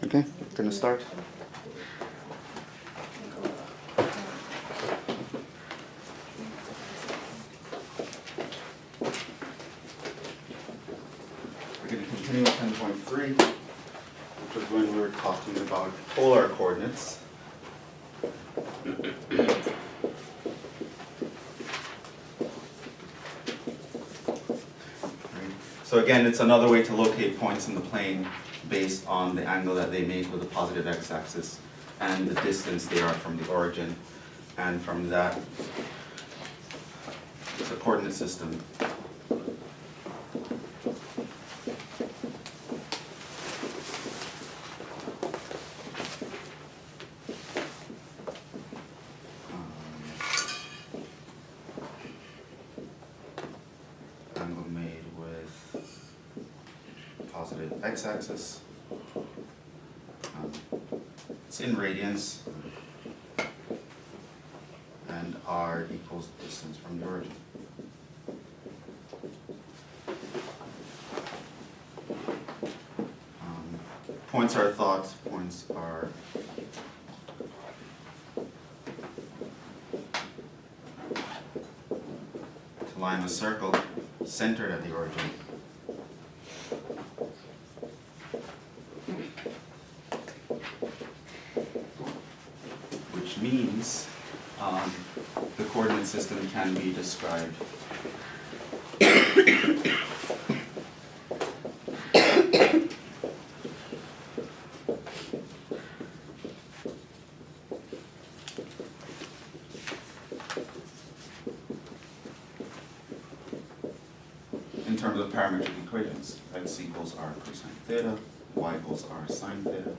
Okay, going to start. We're going to continue with 10.3, which was when we were talking about polar coordinates. So again, it's another way to locate points in the plane based on the angle that they make with the positive x-axis and the distance they are from the origin. And from that, it's a coordinate system. Angle made with positive x-axis. It's in radians, and r equals distance from the origin. Points are thought. Points are to line a circle centered at the origin. Which means the coordinate system can be described in terms of parametric equations. X equals r cosine theta, y equals r sine theta,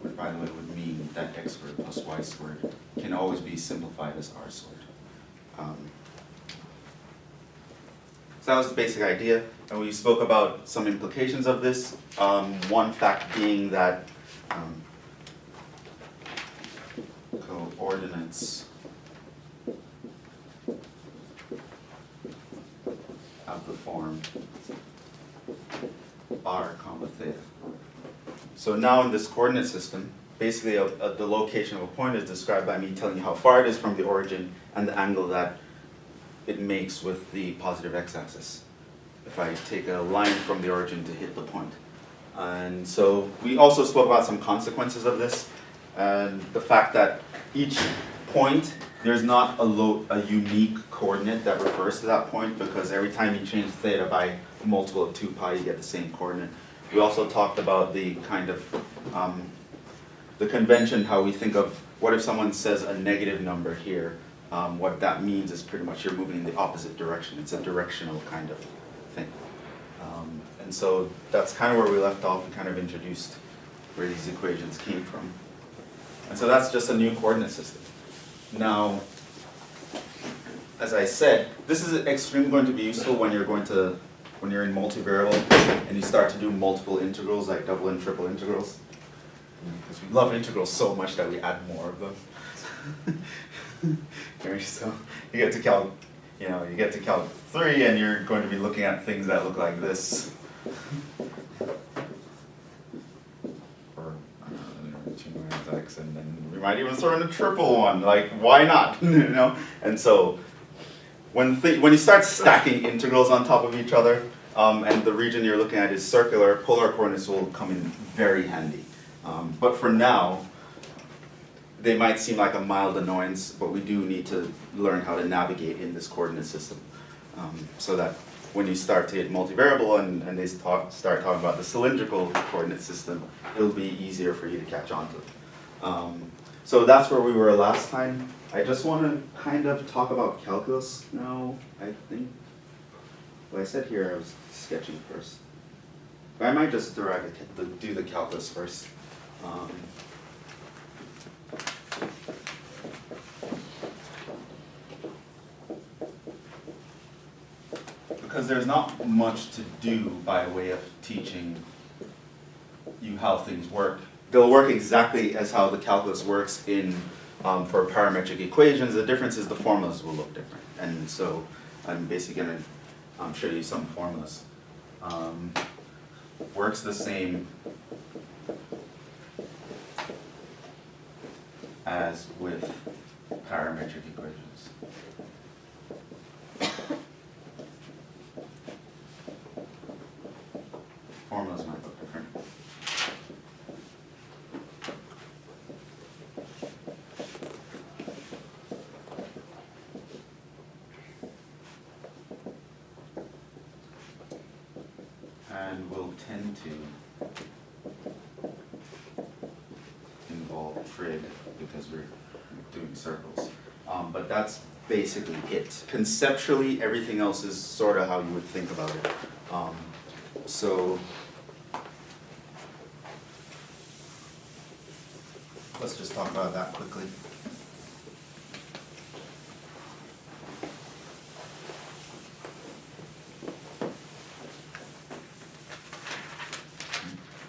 which by the way would mean that x squared plus y squared can always be simplified as r squared. So that was the basic idea, and we spoke about some implications of this. One fact being that coordinates of the form r comma theta. So now in this coordinate system, basically the location of a point is described by me telling you how far it is from the origin and the angle that it makes with the positive x-axis if I take a line from the origin to hit the point. And so we also spoke about some consequences of this, and the fact that each point, there's not a unique coordinate that refers to that point, because every time you change theta by a multiple of 2 pi, you get the same coordinate. We also talked about the kind of, the convention, how we think of, what if someone says a negative number here? What that means is pretty much you're moving in the opposite direction. It's a directional kind of thing. And so that's kind of where we left off and kind of introduced where these equations came from. And so that's just a new coordinate system. Now, as I said, this is extremely going to be useful when you're in multivariable and you start to do multiple integrals, like double and triple integrals. Because we love integrals so much that we add more of them. So you get to calc, you get to calc 3, and you're going to be looking at things that look like this. Or 2 minus x, and then we might even throw in a triple one. Like, why not? And so when you start stacking integrals on top of each other, and the region you're looking at is circular, polar coordinates will come in very handy. But for now, they might seem like a mild annoyance, but we do need to learn how to navigate in this coordinate system, so that when you start to hit multivariable and they start talking about the cylindrical coordinate system, it'll be easier for you to catch on to. So that's where we were last time. I just want to kind of talk about calculus now, I think. Well, I said here I was sketching first. But I might just do the calculus first. Because there's not much to do by way of teaching you how things work. They'll work exactly as how the calculus works for parametric equations. The difference is the formulas will look different. And so I'm basically going to show you some formulas. Works the same as with parametric equations. Formulas might look different. And will tend to involve trig because we're doing circles. But that's basically it. Conceptually, everything else is sort of how you would think about it. So let's just talk about that quickly.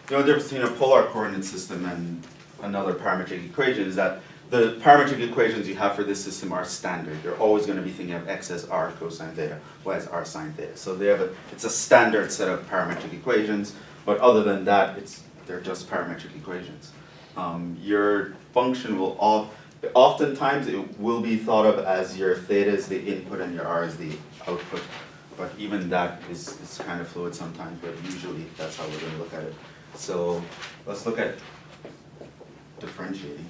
The only difference between a polar coordinate system and another parametric equation is that the parametric equations you have for this system are standard. You're always going to be thinking of x as r cosine theta, y as r sine theta. So it's a standard set of parametric equations, but other than that, they're just parametric equations. Your function will oftentimes it will be thought of as your theta is the input and your r is the output, but even that is kind of fluid sometimes, but usually that's how we're going to look at it. So let's look at differentiating.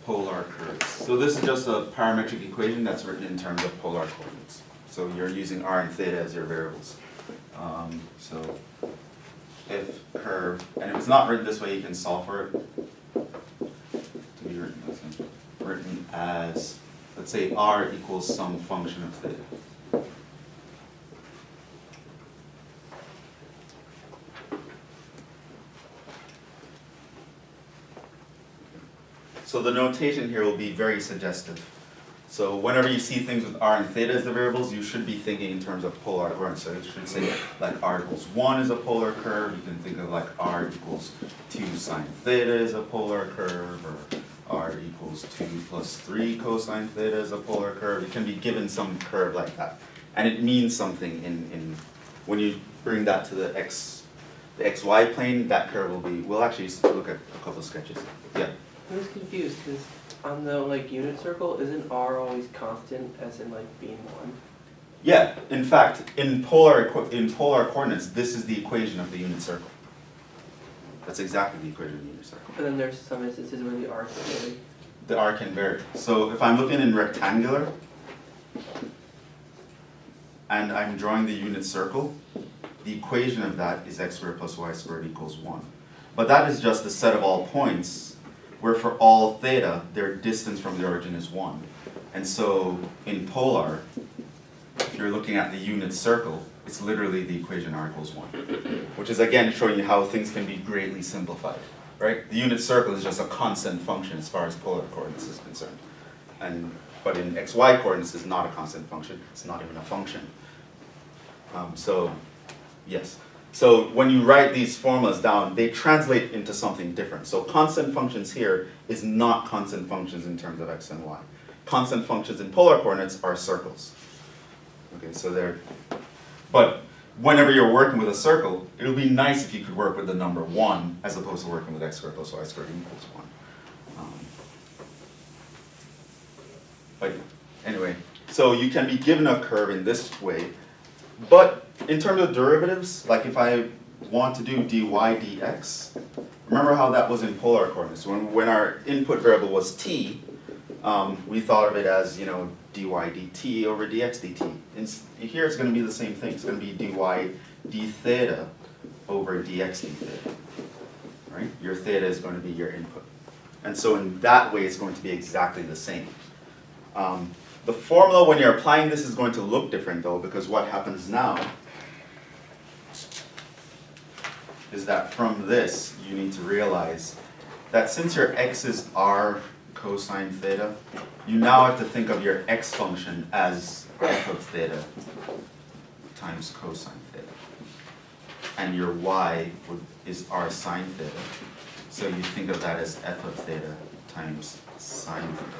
Polar curves. So this is just a parametric equation that's written in terms of polar coordinates. So you're using r and theta as your variables. So if curve, and if it's not written this way, you can solve for it. To be written as, let's say r equals some function of theta. So the notation here will be very suggestive. So whenever you see things with r and theta as the variables, you should be thinking in terms of polar coordinates. So you should say like r equals 1 is a polar curve. You can think of like r equals 2 sine theta is a polar curve, or r equals 2 plus 3 cosine theta is a polar curve. You can be given some curve like that. And it means something in when you bring that to the xy plane, that curve will be, we'll actually look at a couple of sketches. Yeah. I was confused because on the unit circle, isn't r always constant as in being 1? Yeah, in fact, in polar coordinates, this is the equation of the unit circle. That's exactly the equation of the unit circle. And then there's some instances where the r can vary. The r can vary. So if I'm looking in rectangular and I'm drawing the unit circle, the equation of that is x squared plus y squared equals 1. But that is just the set of all points, where for all theta, their distance from the origin is 1. And so in polar, if you're looking at the unit circle, it's literally the equation r equals 1, which is again showing you how things can be greatly simplified, right? The unit circle is just a constant function as far as polar coordinates is concerned. But in xy coordinates, it's not a constant function. It's not even a function. So, yes. So when you write these formulas down, they translate into something different. So constant functions here is not constant functions in terms of x and y. Constant functions in polar coordinates are circles. Okay, so but whenever you're working with a circle, it would be nice if you could work with the number 1 as opposed to working with x squared plus y squared equals 1. But anyway, so you can be given a curve in this way, but in terms of derivatives, like if I want to do dy dx, remember how that was in polar coordinates. When our input variable was t, we thought of it as, dy dt over dx dt. And here it's going to be the same thing. It's going to be dy d theta over dx d theta. Right? Your theta is going to be your input. And so in that way, it's going to be exactly the same. The formula when you're applying this is going to look different though, because what happens now is that from this, you need to realize that since your x is r cosine theta, you now have to think of your x function as f of theta times cosine theta. And your y is r sine theta. So you think of that as f of theta times sine theta.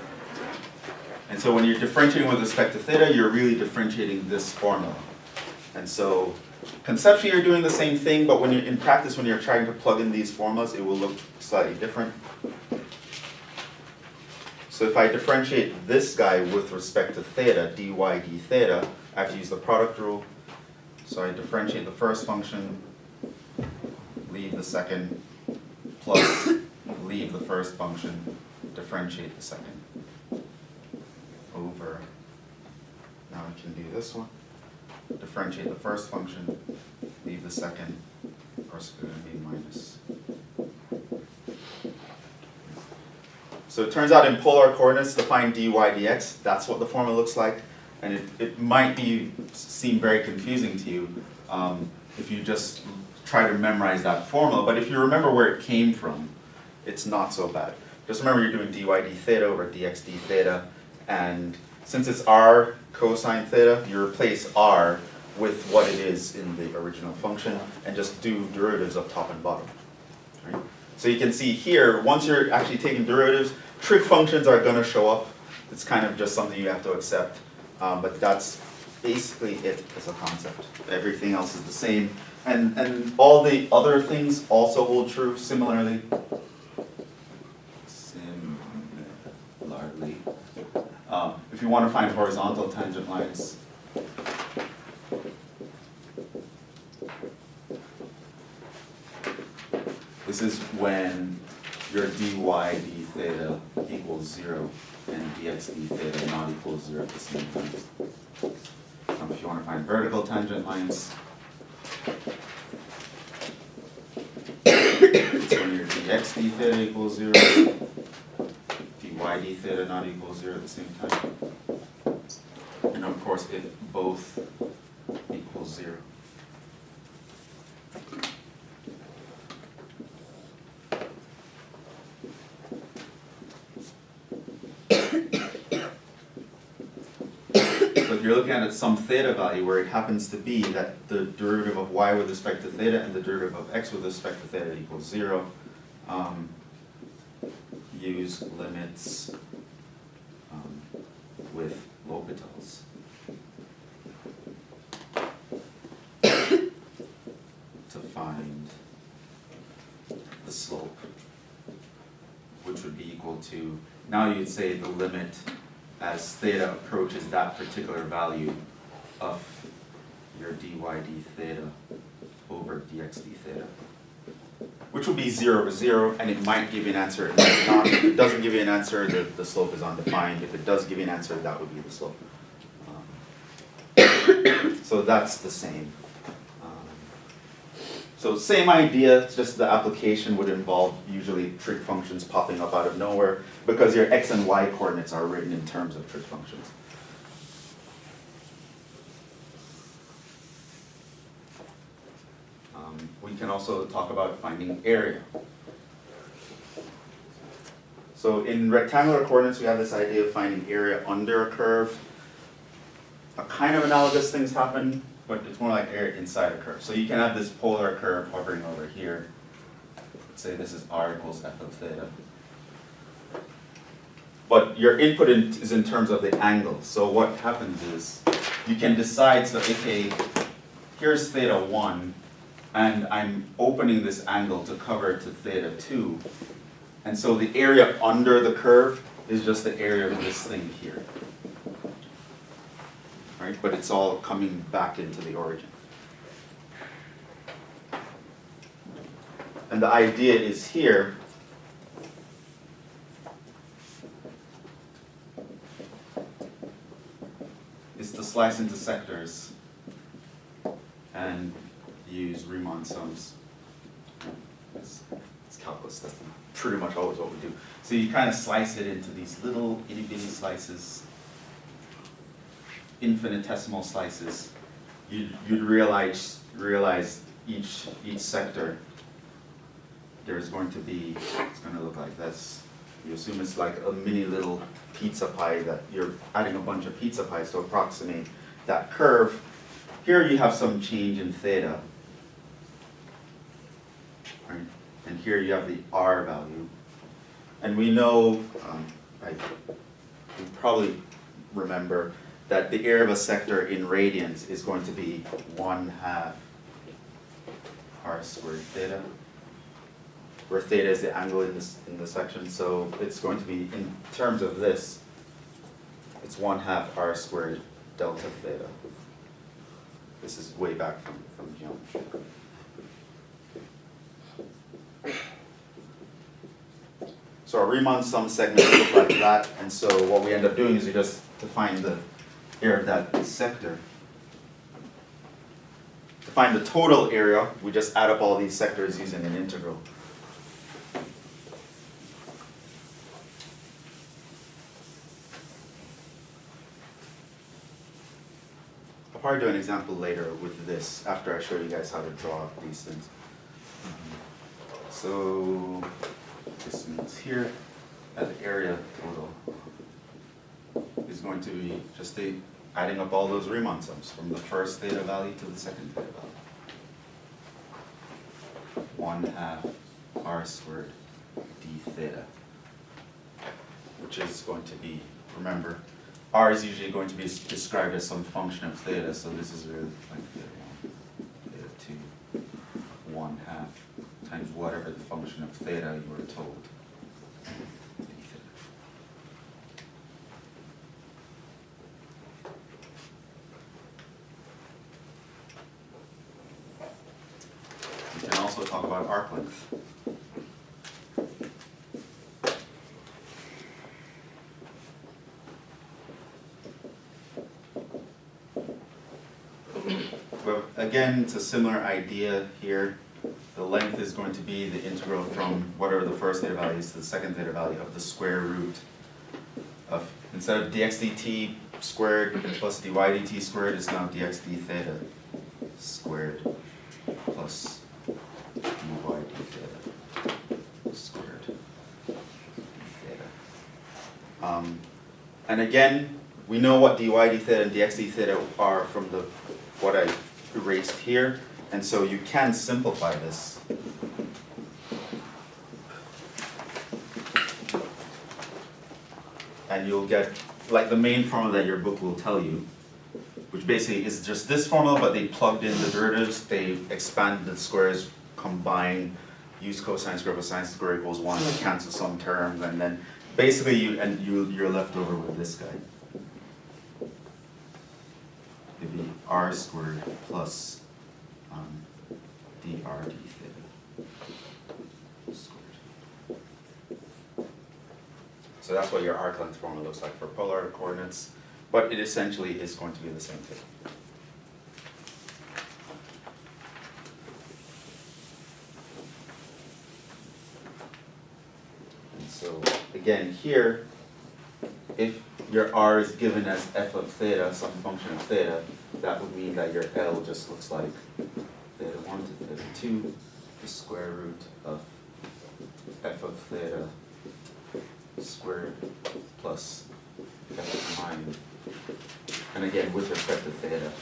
And so when you're differentiating with respect to theta, you're really differentiating this formula. And so conceptually you're doing the same thing, but when you're in practice, when you're trying to plug in these formulas, it will look slightly different. So if I differentiate this guy with respect to theta, dy d theta, I have to use the product rule. So I differentiate the first function, leave the second, plus leave the first function, differentiate the second, over, now I can do this one, differentiate the first function, leave the second, of course it's going to be minus. So it turns out in polar coordinates to find dy dx, that's what the formula looks like. And it might seem very confusing to you if you just try to memorize that formula. But if you remember where it came from, it's not so bad. Just remember you're doing dy d theta over dx d theta. And since it's r cosine theta, you replace r with what it is in the original function and just do derivatives of top and bottom. Right? So you can see here, once you're actually taking derivatives, trig functions are going to show up. It's kind of just something you have to accept. But that's basically it as a concept. Everything else is the same. And all the other things also hold true similarly. If you want to find horizontal tangent lines, this is when your dy d theta equals 0 and dx d theta not equals 0 at the same time. If you want to find vertical tangent lines, it's when your dx d theta equals 0, dy d theta not equals 0 at the same time. And of course, if both equals 0. So if you're looking at some theta value where it happens to be that the derivative of y with respect to theta and the derivative of x with respect to theta equals 0, use limits with L'Hopital's. To find the slope, which would be equal to, now you'd say the limit as theta approaches that particular value of your dy d theta over dx d theta, which will be 0 over 0, and it might give you an answer, it might not. If it doesn't give you an answer, the slope is undefined. If it does give you an answer, that would be the slope. So that's the same. So same idea, it's just the application would involve usually trig functions popping up out of nowhere because your x and y coordinates are written in terms of trig functions. We can also talk about finding area. So in rectangular coordinates, we have this idea of finding area under a curve. A kind of analogous things happen, but it's more like area inside a curve. So you can have this polar curve hovering over here. Let's say this is r equals f of theta. But your input is in terms of the angle. So what happens is you can decide, so okay, here's theta 1, and I'm opening this angle to cover to theta 2. And so the area under the curve is just the area of this thing here. Right? But it's all coming back into the origin. And the idea is here, is to slice into sectors and use Riemann sums. It's calculus, that's pretty much always what we do. So you kind of slice it into these little itty bitty slices, infinitesimal slices. You'd realize each sector there's going to be, it's going to look like this. You assume it's like a mini little pizza pie that you're adding a bunch of pizza pies to approximate that curve. Here you have some change in theta. Right? And here you have the r value. And we know, we probably remember that the area of a sector in radians is going to be 1/2 r squared theta, where theta is the angle in the section. So it's going to be, in terms of this, it's 1/2 r squared delta theta. This is way back from geometry. So our Riemann sum segments look like that, and so what we end up doing is we just define the area of that sector. To find the total area, we just add up all these sectors using an integral. I'll probably do an example later with this, after I show you guys how to draw these things. So this means here that the area total is going to be just adding up all those Riemann sums from the first theta value to the second theta value. 1/2 r squared d theta, which is going to be, remember, r is usually going to be described as some function of theta, so this is really like theta 1, theta 2, 1/2 times whatever the function of theta you were told. D theta. We can also talk about arc length. But again, it's a similar idea here. The length is going to be the integral from whatever the first theta value is to the second theta value of the square root of, instead of dx dt squared plus dy dt squared, it's now dx d theta squared plus dy d theta squared d theta. And again, we know what dy d theta and dx d theta are from what I erased here. And so you can simplify this. And you'll get, like, the main formula that your book will tell you, which basically is just this formula, but they plugged in the derivatives, they expanded the squares, combine, use cosine square plus sine square equals 1, cancel some terms, and then basically you're left over with this guy. It'd be r squared plus dr d theta squared. So that's what your arc length formula looks like for polar coordinates, but it essentially is going to be the same thing. And so again here, if your r is given as f of theta, some function of theta, that would mean that your L just looks like theta 1 to theta 2, the square root of f of theta squared plus f of 9, and again with respect to theta.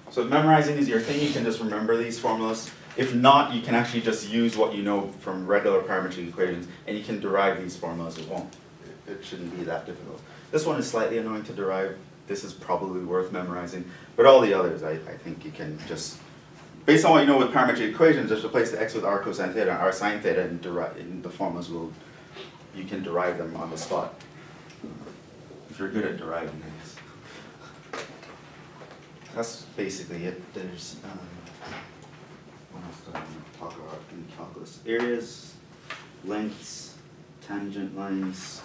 So memorizing is your thing, you can just remember these formulas. If not, you can actually just use what you know from regular parametric equations, and you can derive these formulas. It shouldn't be that difficult. This one is slightly annoying to derive. This is probably worth memorizing. But all the others, I think you can just, based on what you know with parametric equations, just replace the x with r cosine theta and r sine theta, and the formulas you can derive them on the spot. If you're good at deriving things. That's basically it. There's, what else do I want to talk about in calculus? Areas, lengths, tangent lines.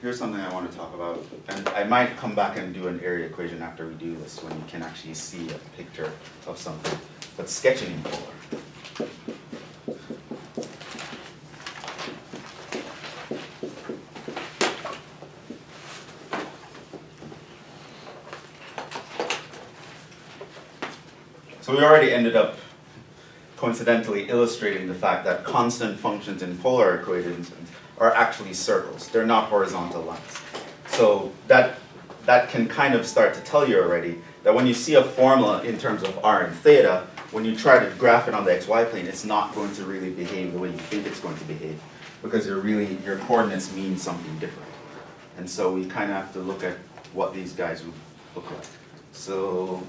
Here's something I want to talk about, and I might come back and do an area equation after we do this, when you can actually see a picture of something. But sketching in polar. So we already ended up coincidentally illustrating the fact that constant functions in polar equations are actually circles. They're not horizontal lines. So that can kind of start to tell you already that when you see a formula in terms of r and theta, when you try to graph it on the xy plane, it's not going to really behave the way you think it's going to behave, because your coordinates mean something different. And so we kind of have to look at what these guys would look like. So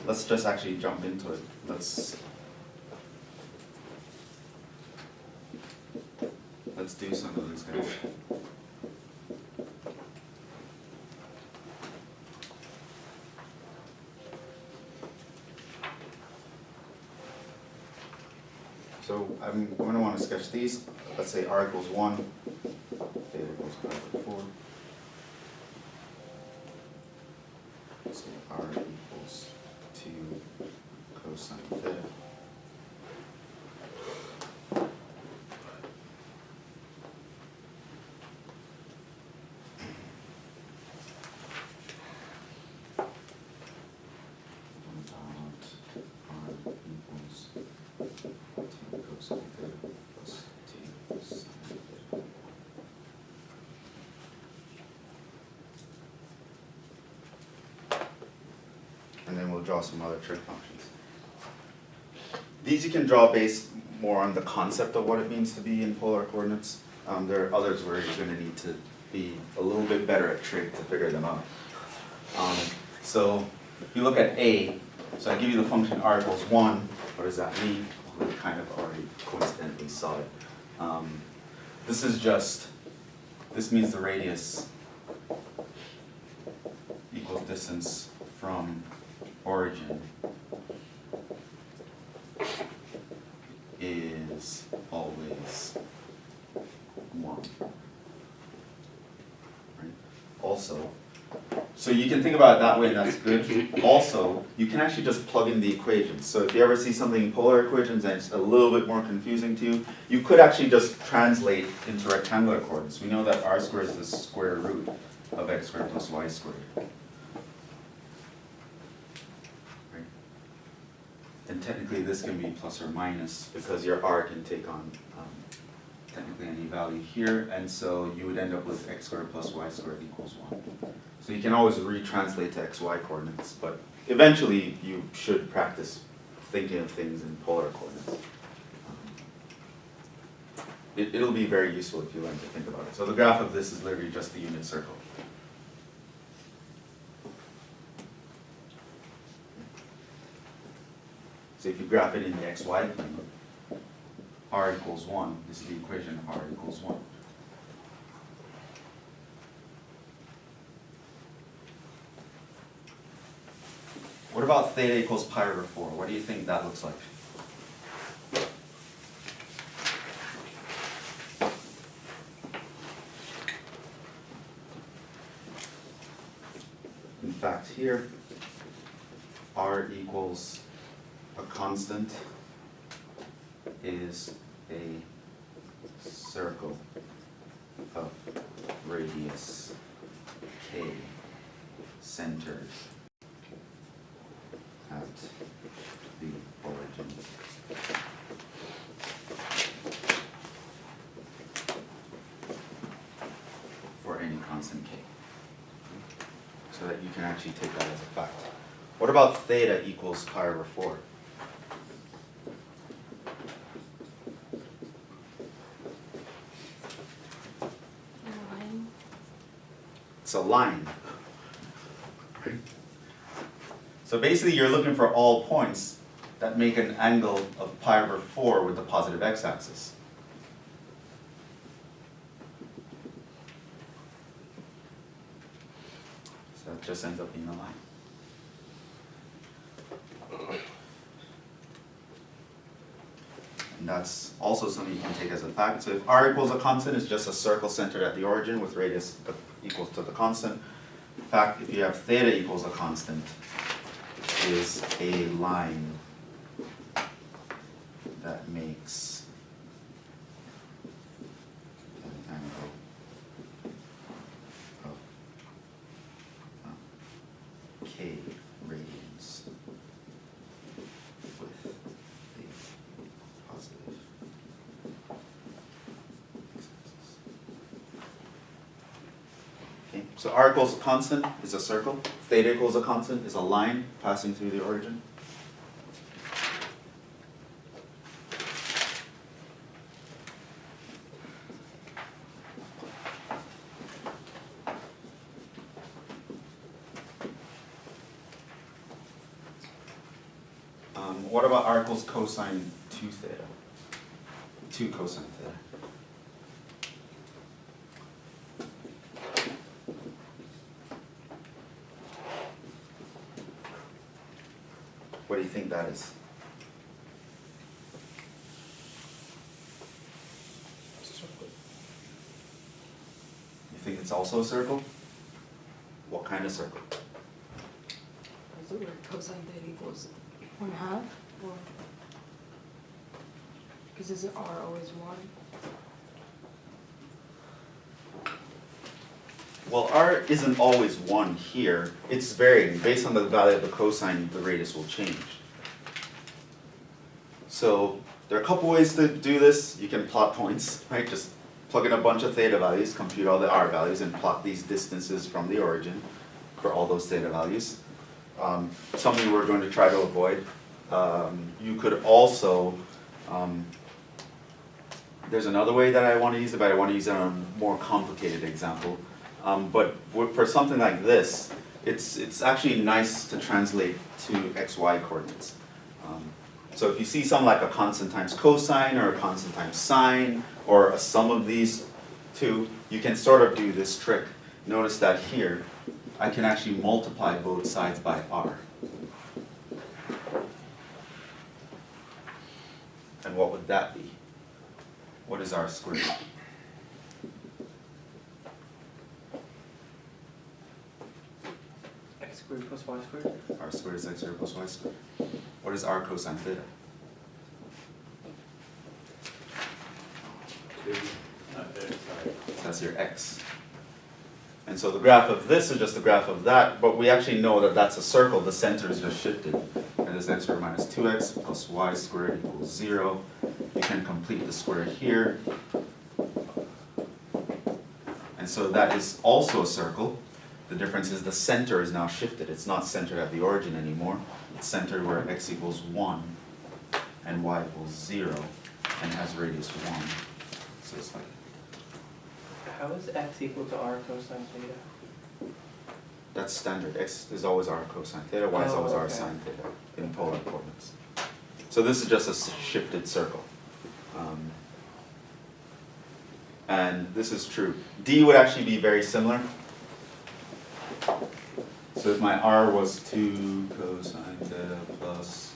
let's just actually jump into it. Let's do some of these guys. So I'm going to want to sketch these. Let's say r equals 1, theta equals pi over 4. Let's say r equals 2 cosine theta. And then we'll draw some other trig functions. These you can draw based more on the concept of what it means to be in polar coordinates. There are others where you're going to need to be a little bit better at trig to figure them out. So if you look at A, so I give you the function r equals 1. What does that mean? Well, we kind of already coincidentally saw it. This means the radius equals distance from origin is always 1. Right? Also, so you can think about it that way, and that's good. Also, you can actually just plug in the equations. So if you ever see something in polar equations and it's a little bit more confusing to you, you could actually just translate into rectangular coordinates. We know that r squared is the square root of x squared plus y squared. Right? And technically this can be plus or minus because your r can take on technically any value here, and so you would end up with x squared plus y squared equals 1. So you can always retranslate to xy coordinates, but eventually you should practice thinking of things in polar coordinates. It'll be very useful if you learn to think about it. So the graph of this is literally just the unit circle. So if you graph it in the xy plane, r equals 1, this is the equation r equals 1. What about theta equals pi over 4? What do you think that looks like? In fact, here, r equals a constant is a circle of radius k centered at the origin. For any constant k. So that you can actually take that as a fact. What about theta equals pi over 4? It's a line. Right? So basically you're looking for all points that make an angle of pi over 4 with the positive x-axis. So that just ends up being a line. And that's also something you can take as a fact. So if r equals a constant, it's just a circle centered at the origin with radius equals to the constant. In fact, if you have theta equals a constant, is a line that makes an angle of k radians So r equals a constant is a circle. Theta equals a constant is a line passing through the origin. What about r equals cosine 2 theta? 2 cosine theta. What do you think that is? You think it's also a circle? What kind of circle? Is it where cosine theta equals 1/2? Or because isn't r always 1? Well, r isn't always 1 here. It's varying. Based on the value of the cosine, the radius will change. So there are a couple ways to do this. You can plot points, right? Just plug in a bunch of theta values, compute all the r values, and plot these distances from the origin for all those theta values. Something we're going to try to avoid. You could also, there's another way that I want to use it, but I want to use it on a more complicated example. But for something like this, it's actually nice to translate to xy coordinates. So if you see something like a constant times cosine or a constant times sine or a sum of these two, you can sort of do this trick. Notice that here, I can actually multiply both sides by r. And what would that be? What is r squared? X squared plus y squared? R squared is x squared plus y squared. What is r cosine theta? That's your x. And so the graph of this is just the graph of that, but we actually know that that's a circle. The center is just shifted. And this x squared minus 2x plus y squared equals 0. You can complete the square here. And so that is also a circle. The difference is the center is now shifted. It's not centered at the origin anymore. It's centered where x equals 1 and y equals 0 and has radius 1. So it's like, How is x equal to r cosine theta? that's standard. X is always r cosine theta, y is Oh, always r okay. sine theta in polar coordinates. So this is just a shifted circle. And this is true. D would actually be very similar. So if my r was 2 cosine theta plus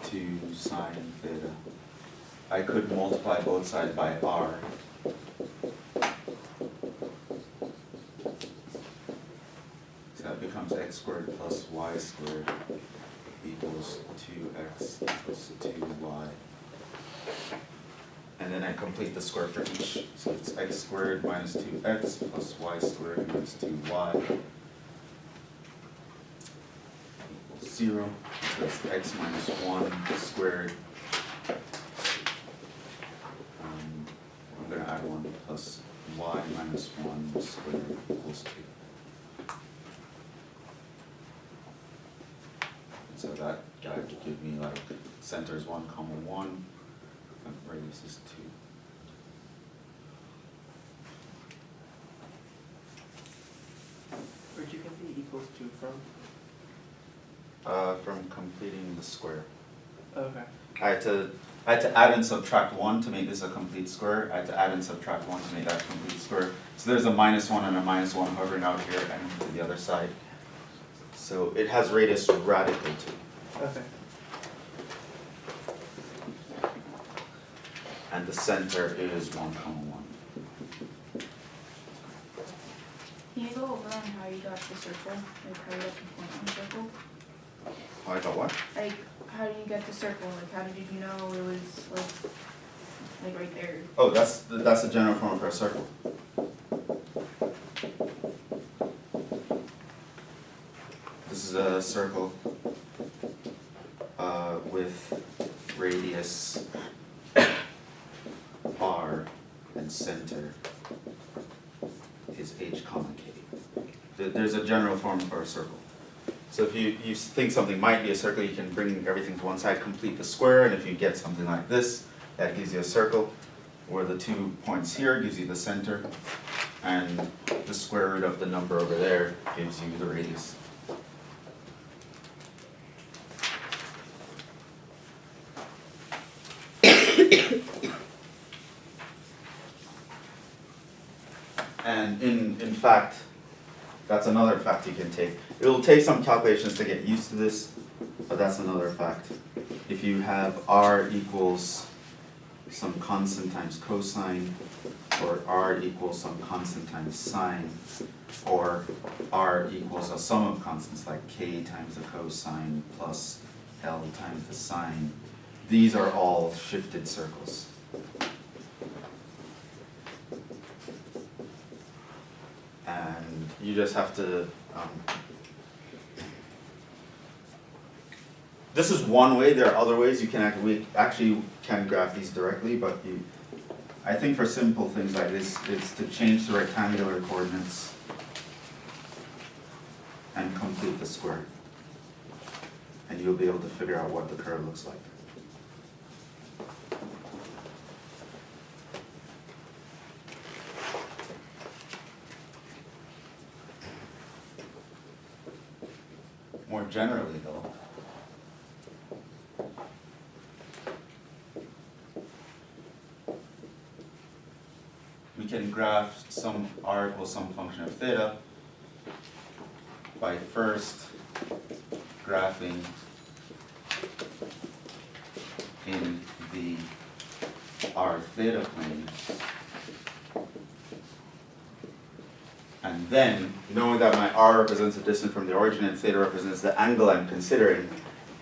2 sine theta, I could multiply both sides by r. So that becomes x squared plus y squared equals 2x equals 2y. And then I complete the square for each. So it's x squared minus 2x plus y squared minus 2y equals 0. So that's x minus 1 squared. I'm going to add 1 plus y minus 1 squared equals 2. So that guy would give me like center is 1 comma 1 and radius is 2. Where'd you get the equals to from? From completing the square. Okay. I had to add and subtract 1 to make this a complete square. I had to add and subtract 1 to make that a complete square. So there's a minus 1 and a minus 1 hovering out here and to the other side. So it has radius radical too. Okay. And the center is 1 comma 1. Can you go over on how you got the circle? Like how you got the point on the circle? How I got what? Like how do you get the circle? Like how did you know it was like right there? Oh, that's the general formula for a circle. This is a circle with radius r and center is h comma k. There's a general form for a circle. So if you think something might be a circle, you can bring everything to one side, complete the square, and if you get something like this, that gives you a circle, where the 2 points here gives you the center, and the square root of the number over there gives you the radius. And in fact, that's another fact you can take. It will take some calculations to get used to this, but that's another fact. If you have r equals some constant times cosine, or r equals some constant times sine, or r equals a sum of constants like k times the cosine plus l times the sine, these are all shifted circles. And you just have to, this is one way. There are other ways you can we actually can graph these directly, but I think for simple things like this, it's to change the rectangular coordinates and complete the square. And you'll be able to figure out what the curve looks like. More generally though, we can graph some r equals some function of theta by first graphing in the r theta plane, and then, knowing that my r represents the distance from the origin and theta represents the angle I'm considering,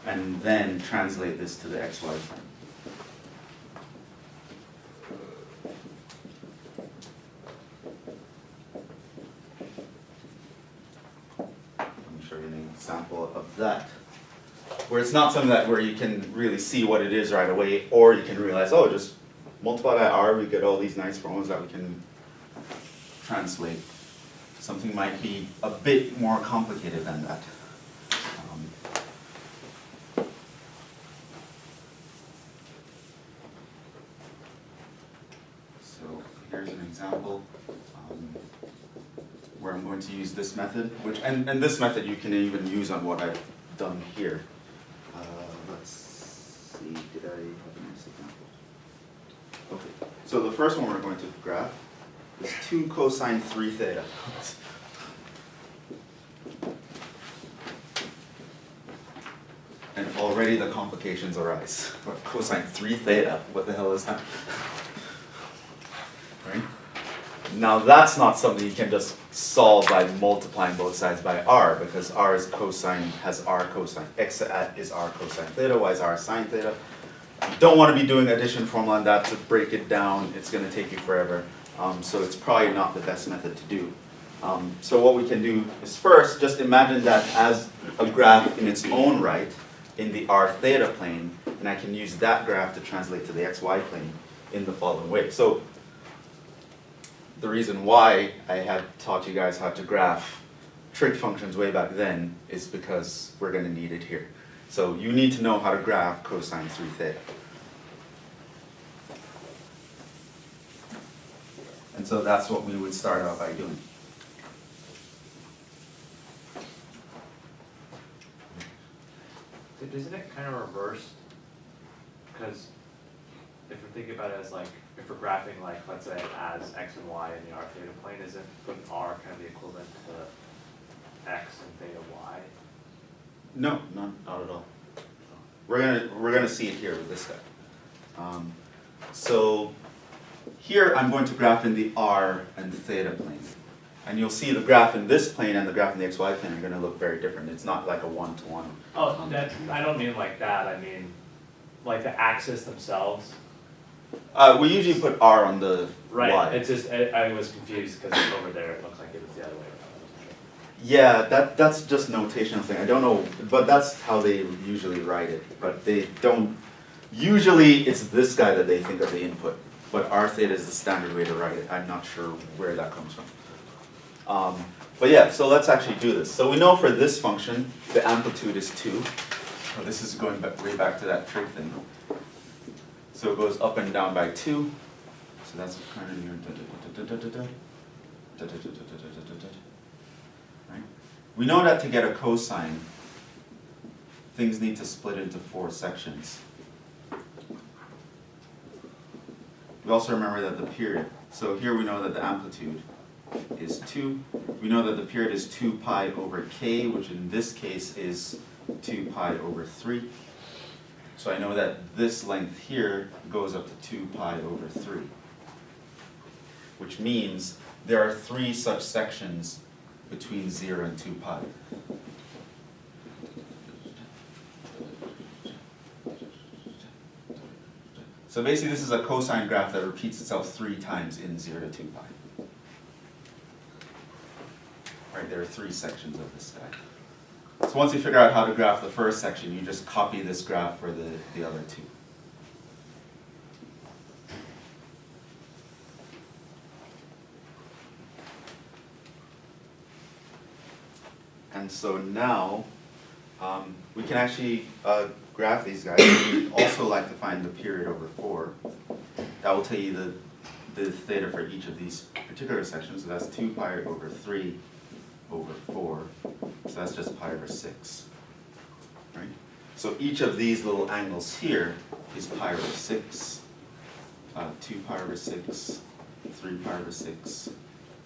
and then translate this to the xy plane. Let me show you an example of that, where it's not something where you can really see what it is right away, or you can realize, oh, just multiply by r, we get all these nice formulas that we can translate. Something might be a bit more complicated than that. So here's an example where I'm going to use this method, and this method you can even use on what I've done here. Let's see, did I have a nice example? Okay, so the first one we're going to graph is 2 cosine 3 theta. And already the complications arise. Cosine 3 theta, what the hell is that? Right? Now that's not something you can just solve by multiplying both sides by r, because r is cosine, has r cosine. X is r cosine theta, y is r sine theta. You don't want to be doing addition formula on that to break it down. It's going to take you forever. So it's probably not the best method to do. So what we can do is first just imagine that as a graph in its own right in the r theta plane, and I can use that graph to translate to the xy plane in the following way. So the reason why I had taught you guys how to graph trig functions way back then is because we're going to need it here. So you need to know how to graph cosine 3 theta. And so that's what we would start out by doing. Isn't it kind of reversed? Because if we're thinking about it as like, if we're graphing like, let's say as x and y in the r theta plane, isn't putting r kind of the equivalent to x and theta y? No, not at all. We're gonna see it here with this guy. So here I'm going to graph in the r and theta plane. And you'll see the graph in this plane and the graph in the xy plane are going to look very different. It's not like a one-to-one. Oh, I don't mean like that. I mean like the axes themselves. We usually put r on the right. y. It's just I was confused because over there it looks like it was the other way around. Yeah, that's just notational thing. I don't know, but that's how they usually write it. But they don't. Usually it's this guy that they think of the input. But r theta is the standard way to write it. I'm not sure where that comes from. But yeah, so let's actually do this. So we know for this function, the amplitude is 2. So this is going back, way back to that trig thing. So it goes up and down by 2. So that's kind of your right? We know that to get a cosine, things need to split into 4 sections. We also remember that the period. So here we know that the amplitude is 2. We know that the period is 2 pi over k, which in this case is 2 pi over 3. So I know that this length here goes up to 2 pi over 3. Which means there are 3 such sections between 0 and 2 pi. So basically this is a cosine graph that repeats itself 3 times in 0 to 2 pi. Right, there are 3 sections of this guy. So once you figure out how to graph the first section, you just copy this graph for the other 2. And so now, we can actually graph these guys. We also like to find the period over 4. That will tell you the theta for each of these particular sections. So that's 2 pi over 3 over 4. So that's just pi over 6. Right? So each of these little angles here is pi over 6. 2 pi over 6, 3 pi over 6,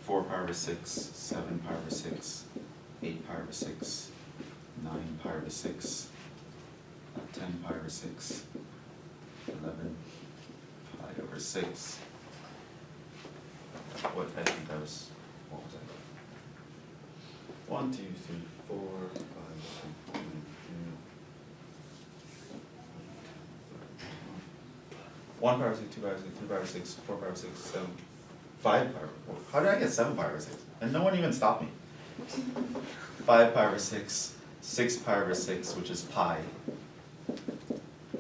4 pi over 6, 7 pi over 6, 8 pi over 6, 9 pi over 6, 10 pi over 6, 11 pi over 6. What I think that was, what was that? 1, 2, 3, 4, 5, 6, 7, 1 pi over 6, 2 pi over 6, 3 pi over 6, 4 pi over 6, 7, 5 pi over 4. How did I get 7 pi over 6? And no one even stopped me. 5 pi over 6, 6 pi over 6, which is pi,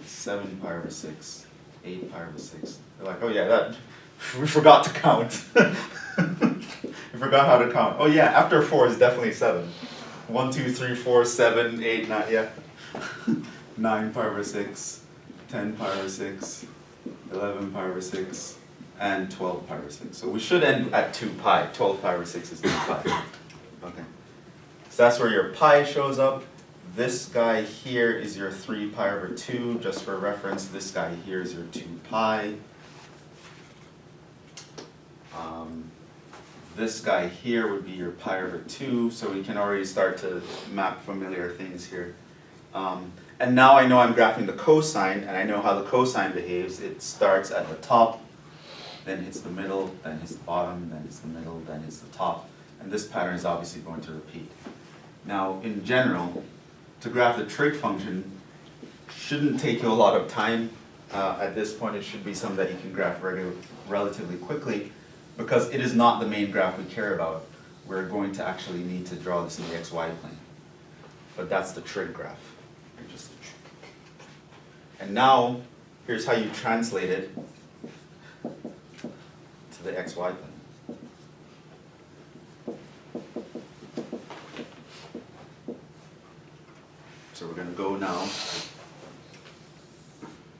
7 pi over 6, 8 pi over 6. They're like, oh yeah, that we forgot to count. We forgot how to count. Oh yeah, after 4 is definitely 7. 1, 2, 3, 4, 7, 8, 9, yeah. 9 pi over 6, 10 pi over 6, 11 pi over 6, and 12 pi over 6. So we should end at 2 pi. 12 pi over 6 is 2 pi. Okay. So that's where your pi shows up. This guy here is your 3 pi over 2, just for reference. This guy here is your 2 pi. This guy here would be your pi over 2, so we can already start to map familiar things here. And now I know I'm graphing the cosine, and I know how the cosine behaves. It starts at the top, then hits the middle, then hits the bottom, then hits the middle, then hits the top. And this pattern is obviously going to repeat. Now, in general, to graph the trig function shouldn't take you a lot of time. At this point, it should be something that you can graph relatively quickly, because it is not the main graph we care about. We're going to actually need to draw this in the xy plane. But that's the trig graph. And now, here's how you translate it to the xy plane. So we're going to go now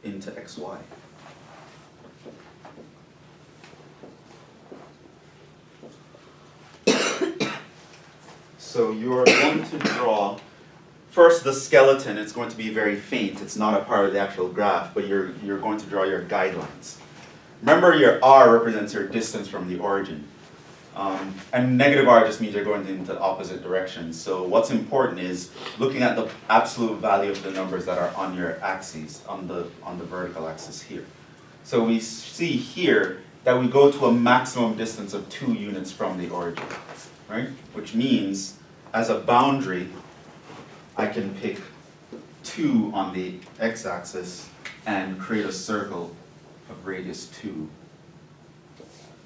into xy. So you're going to draw first the skeleton. It's going to be very faint. It's not a part of the actual graph, but you're going to draw your guidelines. Remember, your r represents your distance from the origin. And negative r just means you're going into opposite directions. So what's important is looking at the absolute value of the numbers that are on your axes, on the vertical axis here. So we see here that we go to a maximum distance of 2 units from the origin, right? Which means, as a boundary, I can pick 2 on the x-axis and create a circle of radius 2.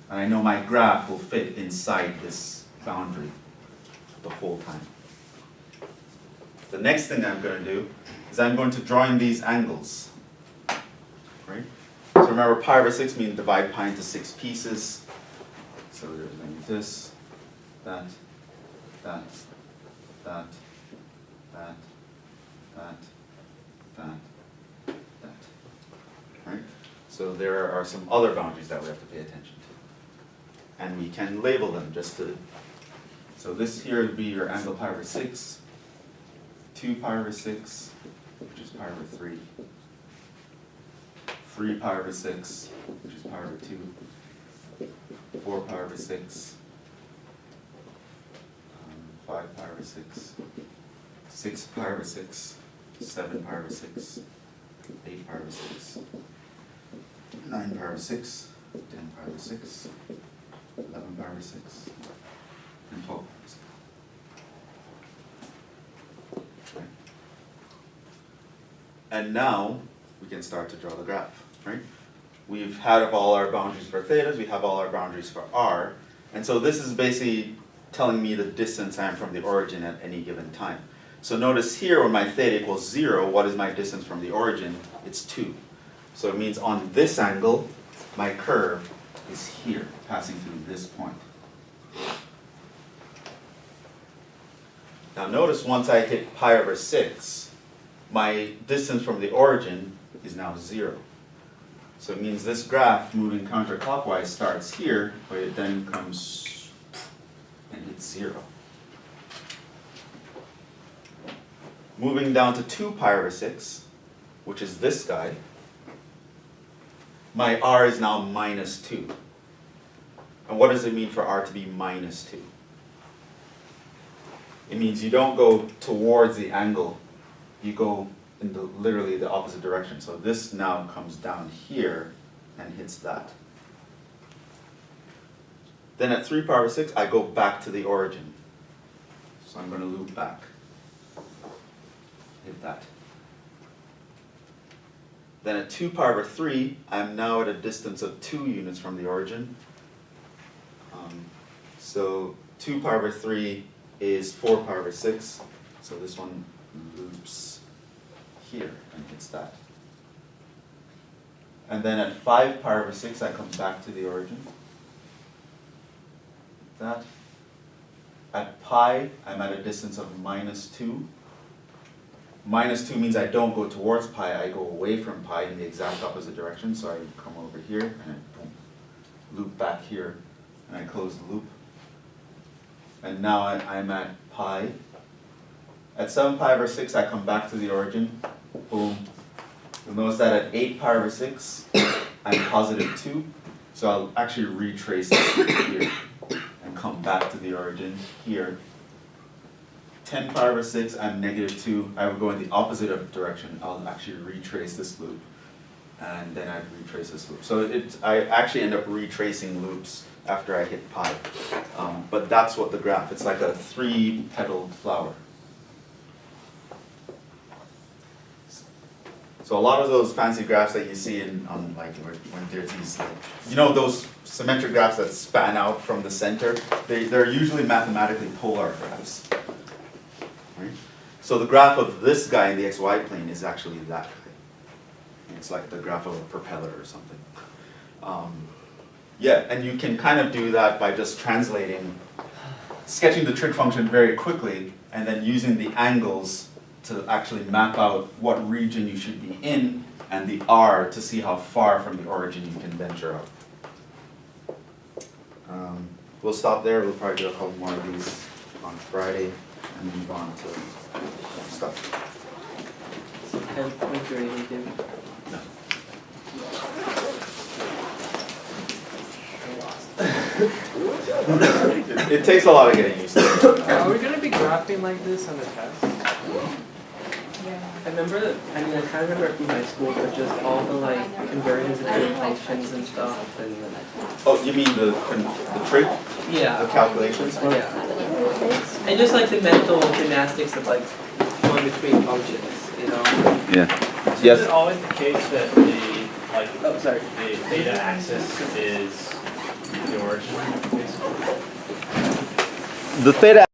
And I know my graph will fit inside this boundary the whole time. The next thing I'm going to do is I'm going to draw in these angles. Right? So remember, pi over 6 means divide pi into 6 pieces. So there's going to be this, that, that, that, that, that, that. Right? So there are some other boundaries that we have to pay attention to. And we can label them just to, so this here would be your angle pi over 6, 2 pi over 6, which is pi over 3, 3 pi over 6, which is pi over 2, 4 pi over 6, 5 pi over 6, 6 pi over 6, 7 pi over 6, 8 pi over 6, 9 pi over 6, 10 pi over 6, 11 pi over 6, and 12 pi over 6. Okay. And now we can start to draw the graph, right? We've had all our boundaries for thetas, we have all our boundaries for r, and so this is basically telling me the distance I am from the origin at any given time. So notice here when my theta equals 0, what is my distance from the origin? It's 2. So it means on this angle, my curve is here, passing through this point. Now notice once I hit pi over 6, my distance from the origin is now 0. So it means this graph moving counterclockwise starts here, but it then comes and hits 0. Moving down to 2 pi over 6, which is this guy, my r is now minus 2. And what does it mean for r to be minus 2? It means you don't go towards the angle, you go in literally the opposite direction. So this now comes down here and hits that. Then at 3 pi over 6, I go back to the origin. So I'm going to loop back. Hit that. Then at 2 pi over 3, I'm now at a distance of 2 units from the origin. So 2 pi over 3 is 4 pi over 6. So this one loops here and hits that. And then at 5 pi over 6, I come back to the origin. That. At pi, I'm at a distance of minus 2. Minus 2 means I don't go towards pi, I go away from pi in the exact opposite direction. So I come over here and I boom, loop back here and I close the loop. And now I'm at pi. At 7 pi over 6, I come back to the origin. Boom. You'll notice that at 8 pi over 6, I'm positive 2. So I'll actually retrace this here and come back to the origin here. 10 pi over 6, I'm negative 2. I would go in the opposite direction. I'll actually retrace this loop. And then I'd retrace this loop. So I actually end up retracing loops after I hit pi. But that's what the graph, it's like a 3-petaled flower. So a lot of those fancy graphs that you see on like when there's these, you know, those symmetric graphs that span out from the center, they're usually mathematically polar graphs. Right? So the graph of this guy in the xy plane is actually that guy. It's like the graph of a propeller or something. Yeah, and you can kind of do that by just sketching the trig function very quickly, and then using the angles to actually map out what region you should be in, and the r to see how far from the origin you can venture out. We'll stop there. We'll probably do a couple more of these on Friday and move on to stuff. 10.3 anything. No. It takes a lot of getting used to. Are we going to be graphing like this on the test? Yeah. I remember that, I mean, I kind of remember it from high school, but just all the like conversions of different functions and stuff. And Oh, you mean the trig? yeah. The calculations? Yeah. And just like the mental gymnastics of like going between functions, you know? Yeah. Is Yes. it always the case that the Oh, sorry. the theta axis is the origin, basically? The theta